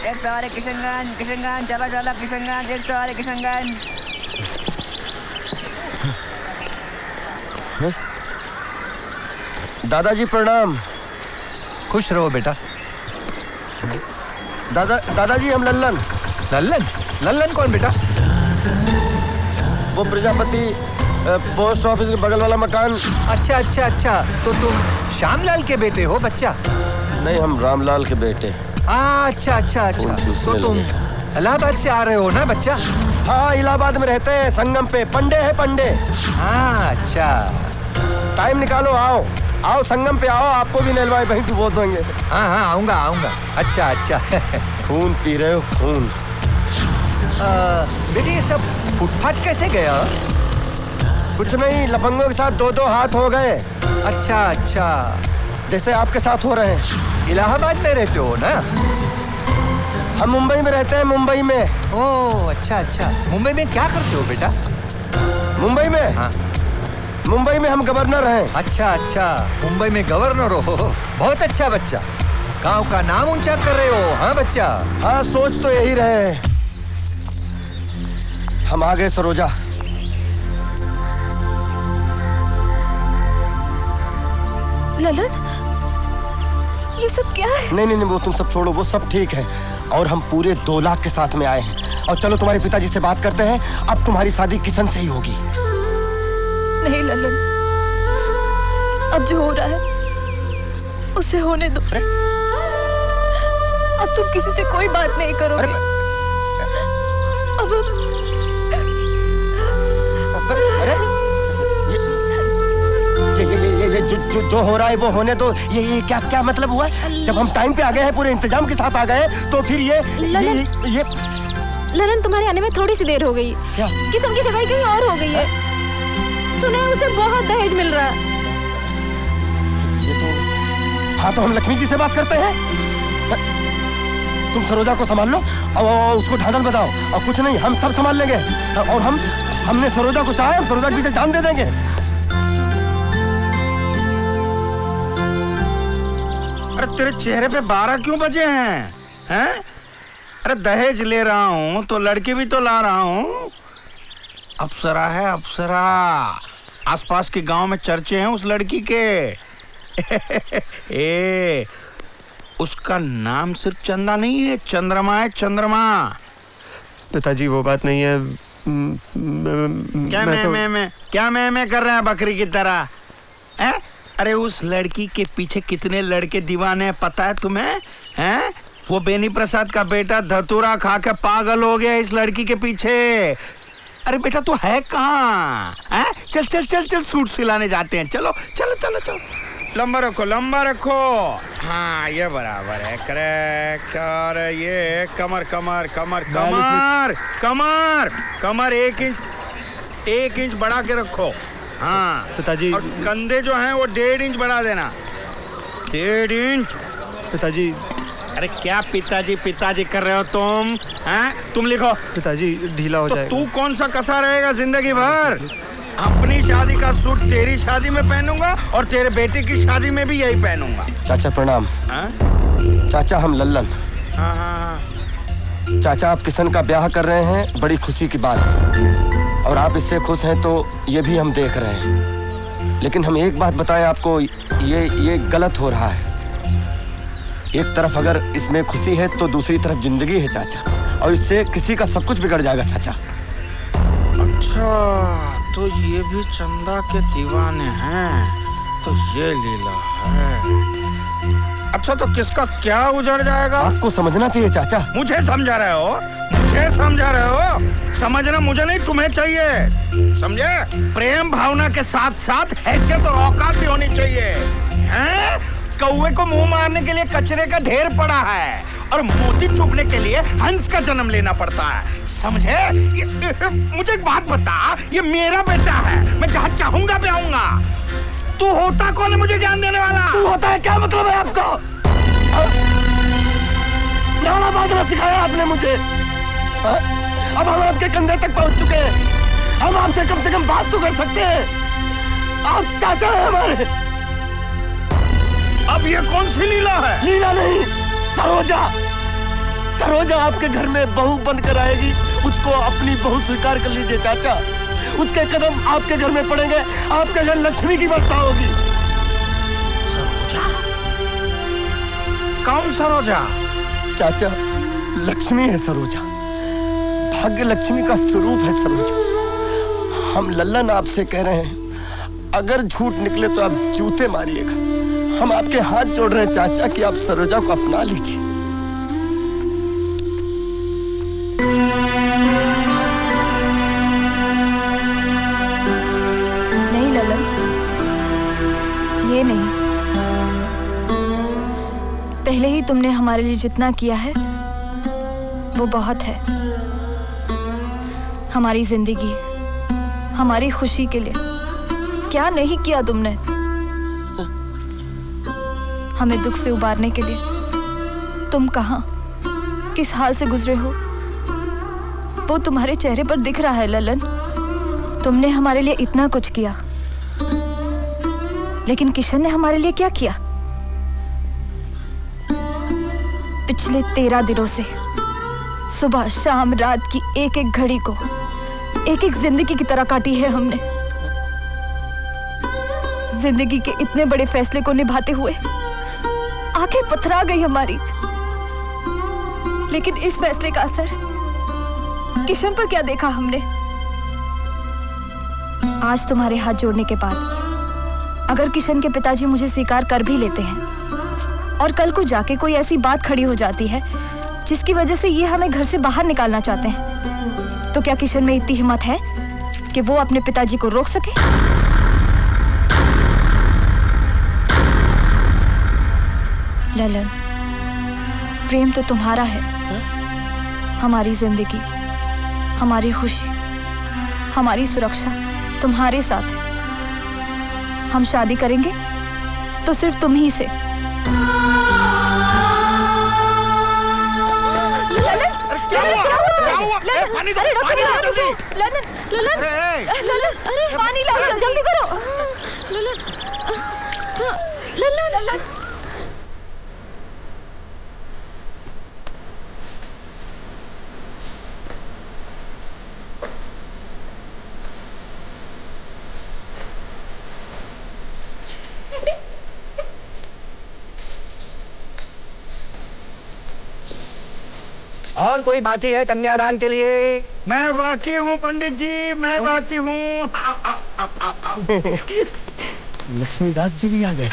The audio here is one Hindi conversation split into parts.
एक सवारी किशनगंज, किशनगंज, चलो चलो किशनगंज, एक सवारी किशनगंज। दादाजी प्रणाम। खुश रहो बेटा। दादाजी हम लल्लन। लल्लन? लल्लन कौन बेटा? वो प्रजापति पोस्ट ऑफिस के बगल वाला मकान। अच्छा अच्छा अच्छा, तो तुम श्यामलाल के बेटे हो बच्चा? नहीं, हम रामलाल के बेटे। अच्छा अच्छा अच्छा, तो तुम इलाहाबाद से आ रहे हो ना बच्चा? हाँ, इलाहाबाद में रहते हैं, संगम पे। पंडे है पंडे। हाँ अच्छा। टाइम निकालो, आओ आओ संगम पे आओ, आपको भी नहलवाए वहीं डुबो देंगे। हाँ हाँ आऊंगा आऊंगा। अच्छा अच्छा। खून पी रहे हो, खून। बेटे ये सब फुटपाथ कैसे गया? कुछ नहीं, लफंगों के साथ दो दो हाथ हो गए। अच्छा अच्छा, जैसे आपके साथ हो रहे हैं। इलाहाबाद में रहते हो ना? हम मुंबई में रहते हैं, मुंबई में। ओह अच्छा अच्छा, मुंबई में क्या करते हो बेटा? मुंबई में? हाँ। मुंबई में हम गवर्नर हैं। अच्छा अच्छा, मुंबई में गवर्नर हो, बहुत अच्छा बच्चा। गांव का नाम ऊंचा कर रहे हो। हाँ बच्चा। हाँ, सोच तो यही रहे हैं। हम आ गए सरोजा। ललन, ये सब क्या है? नहीं नहीं नहीं, वो तुम सब छोड़ो, वो सब ठीक है। और हम पूरे 2 लाख के साथ में आए हैं। और चलो तुम्हारे पिताजी से बात करते हैं। अब तुम्हारी शादी किशन से ही होगी। नहीं ललन, अब जो हो रहा है उसे होने दो। अब तुम किसी से कोई बात नहीं करोगे। अब ये जो हो रहा है वो होने दो। ये क्या क्या मतलब हुआ? जब हम टाइम पे आ गए हैं, पूरे इंतजाम के साथ आ गए, तो फिर ये ललन, तुम्हारे आने में थोड़ी सी देर हो गई। क्या? किशन की जगह कहीं और हो गई है। सुने उसे बहुत दहेज मिल रहा। ये तो हाँ, तो हम लक्ष्मी जी से बात करते हैं। तुम सरोजा को संभाल लो और उसको ढांढल बताओ। और कुछ नहीं, हम सब संभाल लेंगे। और हमने सरोजा को चाहा, हम सरोजा के पीछे जान दे देंगे। अरे तेरे चेहरे पे 12 क्यों बजे हैं? हैं? अरे दहेज ले रहा हूँ तो लड़की भी तो ला रहा हूँ। अप्सरा है, अप्सरा। आसपास के गांव में चर्चे हैं उस लड़की के। ए, उसका नाम सिर्फ चंदा नहीं है, चंद्रमा है, चंद्रमा। पिताजी वो बात नहीं है। क्या क्या मैं कर रहा है बकरी की तरह? हैं? अरे उस लड़की के पीछे कितने लड़के दीवाने हैं पता है तुम्हें? हैं? वो बेनी प्रसाद का बेटा धतूरा खा के पागल हो गया इस लड़की के पीछे। अरे बेटा तू है कहाँ? चल चल चल चल, सूट सिलाने जाते हैं। चलो चलो चलो चलो, लंबा रखो लंबा रखो। हाँ ये बराबर है, करेक्ट। और ये कमर कमर कमर कमर कमर कमर 1 इंच बढ़ा के रखो। हाँ पिताजी। और कंधे जो हैं वो 1.5 इंच बढ़ा देना। 1.5 इंच। पिताजी। अरे क्या पिताजी पिताजी कर रहे हो तुम? हैं? तुम लिखो। पिताजी ढीला हो जाएगा। तू कौन सा कसा रहेगा जिंदगी भर? अपनी शादी का सूट तेरी शादी में पहनूंगा और तेरे बेटे की शादी में भी यही पहनूंगा। चाचा प्रणाम। चाचा हम लल्लन। हाँ हाँ। चाचा आप किशन का ब्याह कर रहे हैं, बड़ी खुशी की बात है। और आप इससे खुश हैं तो ये भी हम देख रहे हैं। लेकिन हम एक बात बताएं आपको, ये गलत हो रहा है। एक तरफ अगर इसमें खुशी है तो दूसरी तरफ जिंदगी है चाचा, और इससे किसी का सब कुछ बिगड़ जाएगा चाचा। अच्छा तो ये भी चंदा के दीवाने हैं, तो ये लीला है। अच्छा तो किसका क्या उजड़ जाएगा? आपको समझना चाहिए चाचा। मुझे समझा रहे हो? मुझे समझा रहे हो? समझना मुझे नहीं तुम्हें चाहिए, समझे? प्रेम भावना के साथ साथ हैसियत और औकात भी होनी चाहिए। हैं? कौवे को मुंह मारने के लिए कचरे का ढेर पड़ा है और मोती चुपने के लिए हंस का जन्म लेना पड़ता है, समझे? मुझे एक बात बता, ये मेरा बेटा है, मैं जहाँ चाहूंगा भी आऊंगा। तू होता कौन है मुझे ज्ञान देने वाला? तू होता है क्या मतलब है आपको? गाना बाजना सिखाया आपने मुझे। अब हम आपके कंधे तक पहुंच चुके हैं। हम आपसे कम से कम बात तो कर सकते हैं। आप चाचा हैं हमारे। अब ये कौन सी लीला है? लीला नहीं, सरोजा। सरोजा आपके घर में बहू बनकर आएगी, उसको अपनी बहू स्वीकार कर लीजिए चाचा। उसके कदम आपके घर में पड़ेंगे, आपके घर लक्ष्मी की वर्षा होगी। सरोजा? कौन सरोजा? चाचा, लक्ष्मी है सरोजा, भाग्य लक्ष्मी का स्वरूप है सरोजा। हम लल्लन आपसे कह रहे हैं, अगर झूठ निकले तो आप जूते मारिएगा। हम आपके हाथ जोड़ रहे हैं चाचा कि आप सरोजा को अपना लीजिए। नहीं ललन, ये नहीं। पहले ही तुमने हमारे लिए जितना किया है वो बहुत है। हमारी जिंदगी, हमारी खुशी के लिए क्या नहीं किया तुमने। हमें दुख से उबारने के लिए तुम कहां, किस हाल से गुजरे हो, वो तुम्हारे चेहरे पर दिख रहा है ललन। तुमने हमारे लिए इतना कुछ किया, लेकिन किशन ने हमारे लिए क्या किया? पिछले 13 दिनों से सुबह शाम रात की एक एक घड़ी को एक एक जिंदगी की तरह काटी है हमने। जिंदगी के इतने बड़े फैसले को निभाते हुए आंखें पथरा गई हमारी, लेकिन इस फैसले का असर किशन पर क्या देखा हमने। आज तुम्हारे हाथ जोड़ने के बाद अगर किशन के पिताजी मुझे स्वीकार कर भी लेते हैं और कल को जाके कोई ऐसी बात खड़ी हो जाती है जिसकी वजह से ये हमें घर से बाहर निकालना चाहते हैं, तो क्या किशन में इतनी हिम्मत है कि वो अपने पिताजी को रोक सके? ललन, प्रेम तो तुम्हारा है। हमारी जिंदगी, हमारी खुशी, हमारी सुरक्षा तुम्हारे साथ है। हम शादी करेंगे तो सिर्फ तुम ही से। ललन, अरे पानी लाओ, जल्दी करो। ललन, और कोई बाकी है कन्यादान के लिए? मैं बाकी हूँ पंडित जी, मैं बाकी हूँ। लक्ष्मीदास जी भी आ गए।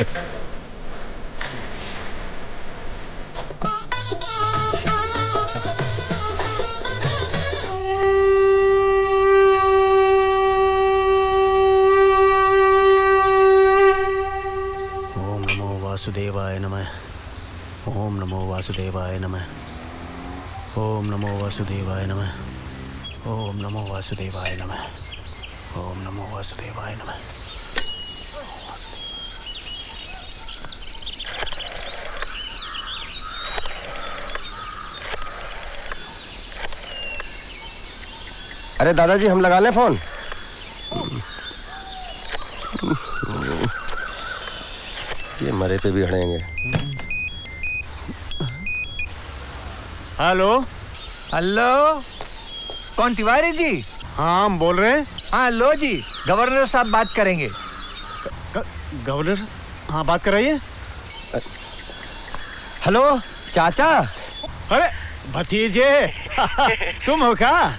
ओम नमो वासुदेवाय नमः। ओम नमो वासुदेवाय नमः। ओम नमो वासुदेवाय नमः। ओम नमो वासुदेवाय नमः। ओम नमो वासुदेवाय नमः। अरे दादाजी, हम लगा लें फोन? ये मरे पे भी हड़ेंगे। हेलो हेलो, कौन तिवारी जी? हाँ, हम बोल रहे हैं। हाँ लो जी, गवर्नर साहब बात करेंगे। गवर्नर? हाँ, बात कराइए। हेलो चाचा। अरे भतीजे, तुम हो क्या?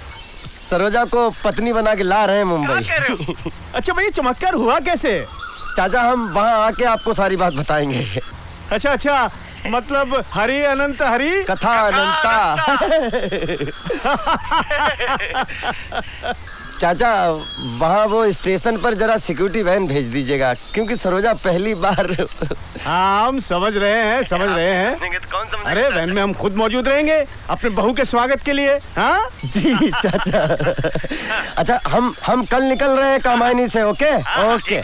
सरोजा को पत्नी बना के ला रहे हैं मुंबई। अच्छा भाई, चमत्कार हुआ कैसे? चाचा, हम वहाँ आके आपको सारी बात बताएंगे। अच्छा अच्छा, मतलब हरि अनंत हरि कथा अनंता। चाचा, वहाँ वो स्टेशन पर जरा सिक्योरिटी वैन भेज दीजिएगा, क्योंकि सरोजा पहली बार। हाँ, हम समझ रहे हैं, समझ रहे हैं। अरे वैन में हम खुद मौजूद रहेंगे अपने बहू के स्वागत के लिए। हाँ जी चाचा। अच्छा, हम कल निकल रहे हैं कामायनी से। Okay okay.